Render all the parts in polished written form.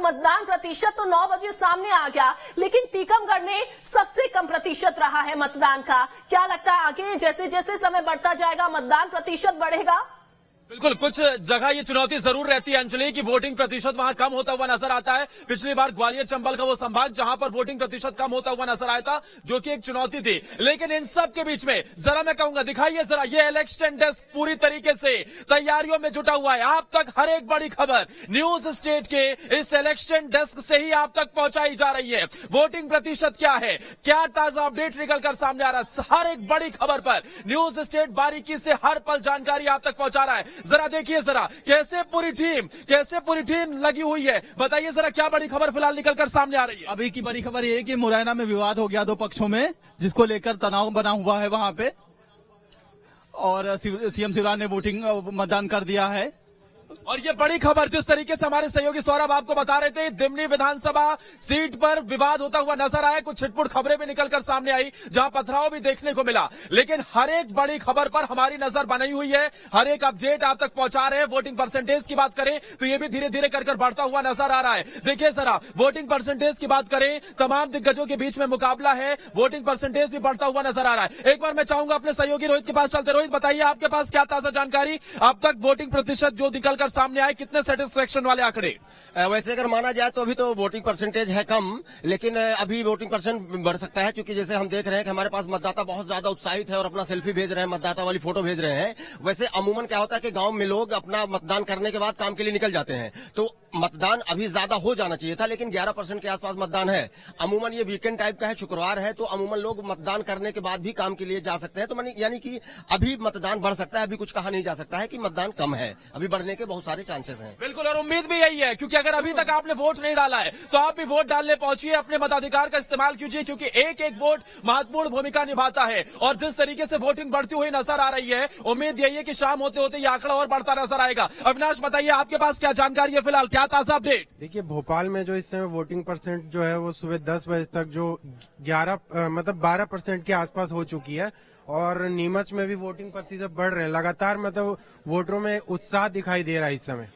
मतदान प्रतिशत तो 9 बजे सामने आ गया, लेकिन टीकमगढ़ में सबसे कम प्रतिशत रहा है मतदान का। क्या लगता है आगे जैसे जैसे समय बढ़ता जाएगा मतदान प्रतिशत बढ़ेगा? बिल्कुल, कुछ जगह ये चुनौती जरूर रहती है अंजलि की वोटिंग प्रतिशत वहां कम होता हुआ नजर आता है। पिछली बार ग्वालियर चंबल का वो संभाग जहां पर वोटिंग प्रतिशत कम होता हुआ नजर आया था, जो कि एक चुनौती थी। लेकिन इन सब के बीच में जरा मैं कहूंगा, दिखाइए जरा, ये इलेक्शन डेस्क पूरी तरीके से तैयारियों में जुटा हुआ है। आप तक हर एक बड़ी खबर न्यूज स्टेट के इस इलेक्शन डेस्क से ही आप तक पहुंचाई जा रही है। वोटिंग प्रतिशत क्या है, क्या ताजा अपडेट निकलकर सामने आ रहा है, हर एक बड़ी खबर पर न्यूज स्टेट बारीकी से हर पल जानकारी आप तक पहुंचा रहा है। जरा देखिए जरा कैसे पूरी टीम लगी हुई है। बताइए जरा क्या बड़ी खबर फिलहाल निकलकर सामने आ रही है? अभी की बड़ी खबर ये है कि मुरैना में विवाद हो गया दो पक्षों में, जिसको लेकर तनाव बना हुआ है वहां पे, और सीएम शिवराज ने मतदान कर दिया है। और ये बड़ी खबर जिस तरीके से हमारे सहयोगी सौरभ आपको बता रहे थे, दिमनी विधानसभा सीट पर विवाद होता हुआ नजर आया। कुछ छिटपुट खबरें भी निकलकर सामने आई, जहां पथराव भी देखने को मिला। लेकिन हर एक बड़ी खबर पर हमारी नजर बनी हुई है, हर एक अपडेट आप तक पहुंचा रहे हैं। वोटिंग परसेंटेज की बात करें तो ये भी धीरे धीरे कर बढ़ता हुआ नजर आ रहा है। देखिए जरा, वोटिंग परसेंटेज की बात करें, तमाम दिग्गजों के बीच में मुकाबला है, वोटिंग परसेंटेज भी बढ़ता हुआ नजर आ रहा है। एक बार मैं चाहूंगा अपने सहयोगी रोहित के पास चलते। रोहित, बताइए आपके पास क्या ताजा जानकारी अब तक वोटिंग प्रतिशत जो निकलकर सामने आए, कितने सेटिस्फेक्शन वाले आंकड़े? वैसे अगर माना जाए तो अभी तो वोटिंग परसेंटेज है कम, लेकिन अभी वोटिंग परसेंट बढ़ सकता है, क्योंकि जैसे हम देख रहे हैं कि हमारे पास मतदाता बहुत ज्यादा उत्साहित है और अपना सेल्फी भेज रहे हैं, मतदाता वाली फोटो भेज रहे हैं। वैसे अमूमन क्या होता है कि गांव में लोग अपना मतदान करने के बाद काम के लिए निकल जाते हैं, तो मतदान अभी ज्यादा हो जाना चाहिए था, लेकिन 11% के आसपास मतदान है। अमूमन ये वीकेंड टाइप का है, शुक्रवार है, तो अमूमन लोग मतदान करने के बाद भी काम के लिए जा सकते हैं। तो यानी कि अभी मतदान बढ़ सकता है, अभी कुछ कहा नहीं जा सकता है कि मतदान कम है, अभी बढ़ने के बहुत सारे चांसेस हैं। बिल्कुल, और उम्मीद भी यही है, क्योंकि अगर अभी तक आपने वोट नहीं डाला है तो आप भी वोट डालने पहुंचिए, अपने मताधिकार का इस्तेमाल कीजिए, क्योंकि एक एक वोट महत्वपूर्ण भूमिका निभाता है। और जिस तरीके से वोटिंग बढ़ती हुई नजर आ रही है, उम्मीद यही है कि शाम होते होते ये आंकड़ा और बढ़ता नजर आएगा। अविनाश, बताइए आपके पास क्या जानकारी है फिलहाल, क्या ताजा अपडेट? देखिए, भोपाल में जो इस समय वोटिंग परसेंट जो है वो सुबह 10 बजे तक जो 12% के आसपास हो चुकी है, और नीमच में भी वोटिंग प्रतिशत बढ़ रहे हैं लगातार, मतलब वोटरों में उत्साह दिखाई दे रहा है इस समय।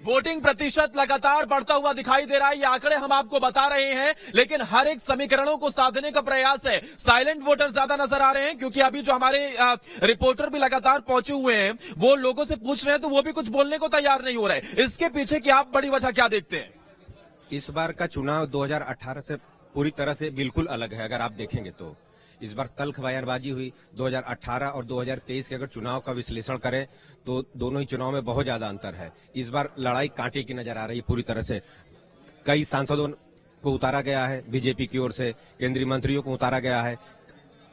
वोटिंग प्रतिशत लगातार बढ़ता हुआ दिखाई दे रहा है, ये आंकड़े हम आपको बता रहे हैं, लेकिन हर एक समीकरणों को साधने का प्रयास है। साइलेंट वोटर ज्यादा नजर आ रहे हैं, क्योंकि अभी जो हमारे रिपोर्टर भी लगातार पहुंचे हुए हैं, वो लोगों से पूछ रहे हैं, तो वो भी कुछ बोलने को तैयार नहीं हो रहे। इसके पीछे की आप बड़ी वजह क्या देखते हैं? इस बार का चुनाव 2018 से पूरी तरह से बिल्कुल अलग है। अगर आप देखेंगे तो इस बार तल्ख बयानबाजी हुई। 2018 और 2023 के अगर चुनाव का विश्लेषण करें तो दोनों ही चुनाव में बहुत ज्यादा अंतर है। इस बार लड़ाई कांटे की नजर आ रही है पूरी तरह से। कई सांसदों को उतारा गया है बीजेपी की ओर से, केंद्रीय मंत्रियों को उतारा गया है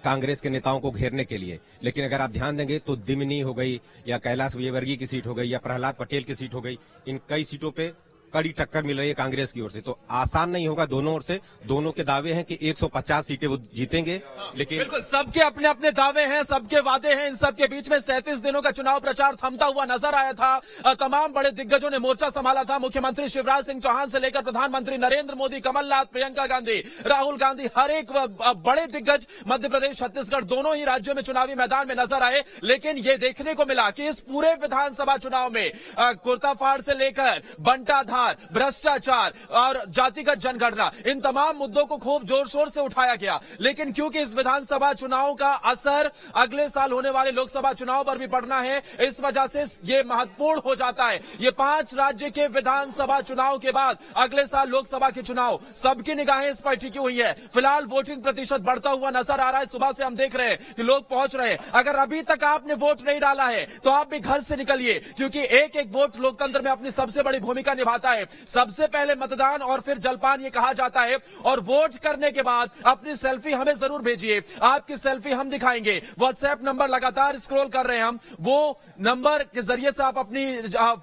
कांग्रेस के नेताओं को घेरने के लिए। लेकिन अगर आप ध्यान देंगे तो दिमनी हो गई, या कैलाश विजयवर्गीय की सीट हो गई, या प्रहलाद पटेल की सीट हो गई, इन कई सीटों पे कड़ी टक्कर मिल रही है कांग्रेस की ओर से। तो आसान नहीं होगा दोनों ओर से। दोनों के दावे हैं कि 150 सीटें वो जीतेंगे, लेकिन बिल्कुल सबके अपने अपने दावे हैं, सबके वादे हैं। इन सबके बीच में 37 दिनों का चुनाव प्रचार थमता हुआ नजर आया था। तमाम बड़े दिग्गजों ने मोर्चा संभाला था। मुख्यमंत्री शिवराज सिंह चौहान से लेकर प्रधानमंत्री नरेंद्र मोदी, कमलनाथ, प्रियंका गांधी, राहुल गांधी, हर एक बड़े दिग्गज मध्य प्रदेश, छत्तीसगढ़ दोनों ही राज्यों में चुनावी मैदान में नजर आए। लेकिन ये देखने को मिला कि इस पूरे विधानसभा चुनाव में कुर्ताफाड़ से लेकर बंटाधार, भ्रष्टाचार और जातिगत जनगणना, इन तमाम मुद्दों को खूब जोर शोर से उठाया गया। लेकिन क्योंकि इस विधानसभा चुनाव का असर अगले साल होने वाले लोकसभा चुनाव पर भी पड़ना है, इस वजह से ये महत्वपूर्ण हो जाता है। ये 5 राज्य के विधानसभा चुनाव के बाद अगले साल लोकसभा के चुनाव, सबकी निगाहें इस पर टिकी हुई है। फिलहाल वोटिंग प्रतिशत बढ़ता हुआ नजर आ रहा है। सुबह से हम देख रहे हैं कि लोग पहुंच रहे हैं। अगर अभी तक आपने वोट नहीं डाला है तो आप भी घर से निकलिए, क्योंकि एक एक वोट लोकतंत्र में अपनी सबसे बड़ी भूमिका निभाता है। सबसे पहले मतदान और फिर जलपान, ये कहा जाता है। और वोट करने के बाद अपनी सेल्फी हमें जरूर भेजिए, आपकी सेल्फी हम दिखाएंगे। व्हाट्सएप नंबर लगातार स्क्रॉल कर रहे हैं हम, वो नंबर के जरिए से आप अपनी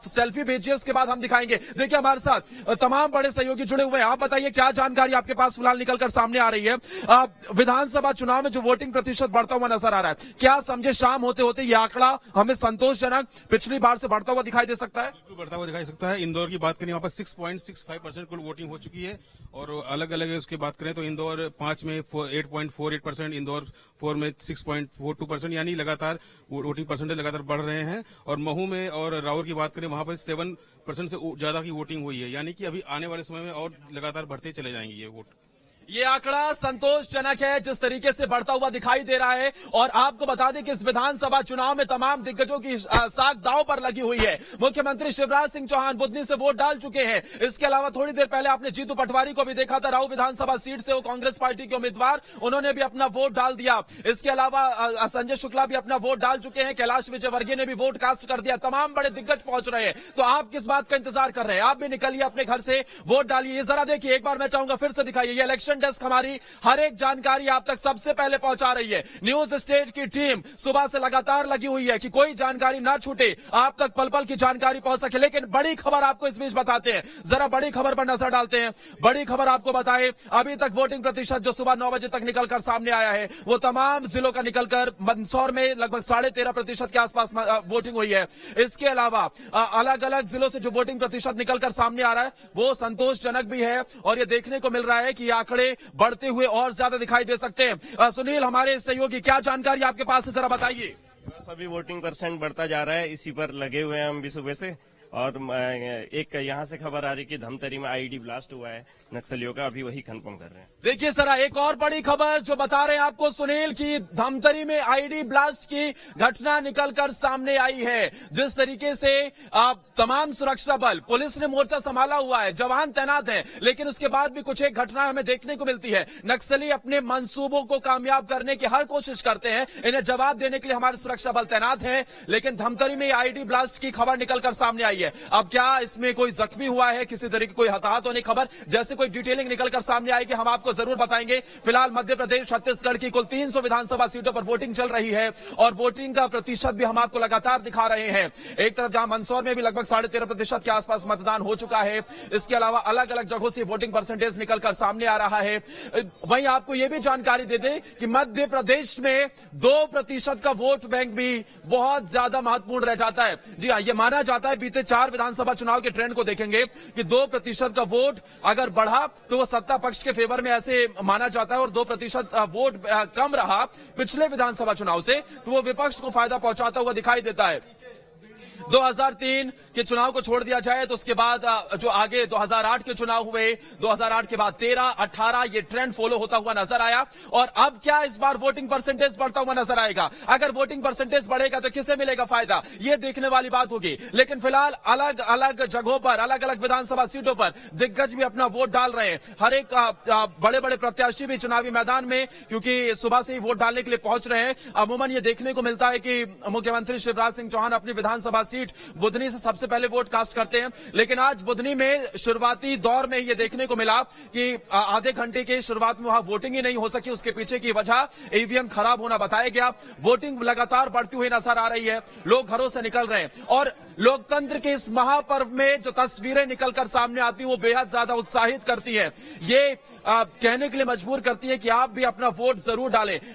सेल्फी भेजिए, उसके बाद हम दिखाएंगे। देखिए हमारे साथ तमाम बड़े सहयोगी जुड़े हुए हैं। आप बताइए क्या जानकारी आपके पास फिलहाल निकलकर सामने आ रही है? विधानसभा चुनाव में जो वोटिंग प्रतिशत बढ़ता हुआ नजर आ रहा है, क्या समझे शाम होते होते यह आंकड़ा हमें संतोषजनक पिछली बार से बढ़ता हुआ दिखाई दे सकता है? बढ़ता हुआ दिखाई सकता है। इंदौर की बात करें यहाँ पर 6.65% कुल वोटिंग हो चुकी है। और अलग अलग उसकी बात करें तो इंदौर 5 में 8.48%, इंदौर 4 में 6.42%, यानी लगातार वोटिंग परसेंटेज लगातार बढ़ रहे हैं। और महू में और राउर की बात करें वहां पर 7% से ज्यादा की वोटिंग हुई है, यानी कि अभी आने वाले समय में और लगातार बढ़ते चले जाएंगे ये वोट। ये आंकड़ा संतोषजनक है जिस तरीके से बढ़ता हुआ दिखाई दे रहा है। और आपको बता दें कि इस विधानसभा चुनाव में तमाम दिग्गजों की साख दांव पर लगी हुई है। मुख्यमंत्री शिवराज सिंह चौहान बुधनी से वोट डाल चुके हैं। इसके अलावा थोड़ी देर पहले आपने जीतू पटवारी को भी देखा था, राऊ विधानसभा सीट से वो कांग्रेस पार्टी के उम्मीदवार, उन्होंने भी अपना वोट डाल दिया। इसके अलावा संजय शुक्ला भी अपना वोट डाल चुके हैं, कैलाश विजयवर्गीय ने भी वोट कास्ट कर दिया। तमाम बड़े दिग्गज पहुंच रहे हैं। तो आप किस बात का इंतजार कर रहे हैं? आप भी निकलिए अपने घर से, वोट डालिए। ये जरा देखिए, एक बार मैं चाहूंगा फिर से दिखाइए। ये इलेक्शन डेस्क हमारी हर एक जानकारी आप तक सबसे पहले पहुंचा रही है। न्यूज स्टेट की टीम सुबह से लगातार लगी हुई है कि कोई जानकारी ना छूटे, आप तक पल पल की जानकारी पहुंच सके। लेकिन बड़ी खबर आपको इस बीच बताते हैं, जरा बड़ी खबर पर नजर डालते हैं। बड़ी खबर आपको बताए, अभी तक वोटिंग प्रतिशत जो सुबह 9 बजे तक निकलकर सामने आया है, वो तमाम जिलों का निकलकर मंदसौर में लगभग 13.5% के आसपास वोटिंग हुई है। इसके अलावा अलग अलग जिलों से जो वोटिंग प्रतिशत निकलकर सामने आ रहा है वो संतोषजनक भी है। और ये देखने को मिल रहा है कि ये आंकड़े बढ़ते हुए और ज्यादा दिखाई दे सकते हैं। सुनील, हमारे सहयोगी, क्या जानकारी आपके पास है, जरा बताइए। बस अभी वोटिंग परसेंट बढ़ता जा रहा है, इसी पर लगे हुए हैं हम भी सुबह से। और एक यहाँ से खबर आ रही कि धमतरी में आईडी ब्लास्ट हुआ है नक्सलियों का, अभी वही कंफर्म कर रहे हैं। देखिए सरा, एक और बड़ी खबर जो बता रहे हैं आपको सुनील की धमतरी में आईडी ब्लास्ट की घटना निकलकर सामने आई है। जिस तरीके से तमाम सुरक्षा बल, पुलिस ने मोर्चा संभाला हुआ है, जवान तैनात हैं, लेकिन उसके बाद भी कुछ एक घटना हमें देखने को मिलती है। नक्सली अपने मंसूबों को कामयाब करने की हर कोशिश करते हैं, इन्हें जवाब देने के लिए हमारे सुरक्षा बल तैनात हैं। लेकिन धमतरी में आईडी ब्लास्ट की खबर निकलकर सामने आई है। अब क्या इसमें कोई जख्मी हुआ है, किसी तरीके कोई हताहत होने खबर, जैसे कोई डिटेलिंग निकलकर सामने आएगी हम आपको जरूर बताएंगे। फिलहाल मध्य प्रदेश, छत्तीसगढ़ की कुल 300 विधानसभा सीटों पर वोटिंग चल रही है और वोटिंग का प्रतिशत भी हम आपको लगातार दिखा रहे हैं। एक तरफ जहां मंदसौर में भी लगभग 13.5% के आसपास मतदान हो चुका है, इसके अलावा अलग अलग जगहों से वोटिंग परसेंटेज निकलकर सामने आ रहा है। वहीं आपको यह भी जानकारी दे दें कि मध्य प्रदेश में 2% का वोट बैंक भी बहुत ज्यादा महत्वपूर्ण रह जाता है। जी हाँ, यह माना जाता है, बीते 4 विधानसभा चुनाव के ट्रेंड को देखेंगे कि 2% का वोट अगर बढ़ा तो वह सत्ता पक्ष के फेवर में ऐसे माना जाता है, और 2% वोट कम रहा पिछले विधानसभा चुनाव से तो वो विपक्ष को फायदा पहुंचाता हुआ दिखाई देता है। 2003 के चुनाव को छोड़ दिया जाए तो उसके बाद जो आगे 2008 के चुनाव हुए, 2008 के बाद 13, 18 ये ट्रेंड फॉलो होता हुआ नजर आया। और अब क्या इस बार वोटिंग परसेंटेज बढ़ता हुआ नजर आएगा? अगर वोटिंग परसेंटेज बढ़ेगा तो किसे मिलेगा फायदा, ये देखने वाली बात होगी। लेकिन फिलहाल अलग अलग जगहों पर, अलग अलग विधानसभा सीटों पर दिग्गज भी अपना वोट डाल रहे हैं। हर एक बड़े बड़े प्रत्याशी भी चुनावी मैदान में, क्योंकि सुबह से ही वोट डालने के लिए पहुंच रहे हैं। अमूमन ये देखने को मिलता है कि मुख्यमंत्री शिवराज सिंह चौहान अपनी विधानसभा सीट बुधनी से सबसे पहले वोट कास्ट करते हैं। लेकिन आज बुधनी में शुरुआती दौर में ये देखने को मिला कि आधे घंटे के शुरुआत में वहां वोटिंग ही नहीं हो सकी। उसके पीछे की वजह ईवीएम खराब होना बताया गया। वोटिंग लगातार बढ़ती हुई नजर आ रही है, लोग घरों से निकल रहे हैं और लोकतंत्र के इस महापर्व में जो तस्वीरें निकलकर सामने आती हैं वो बेहद ज्यादा उत्साहित करती है। ये कहने के लिए मजबूर करती है कि आप भी अपना वोट जरूर डालें।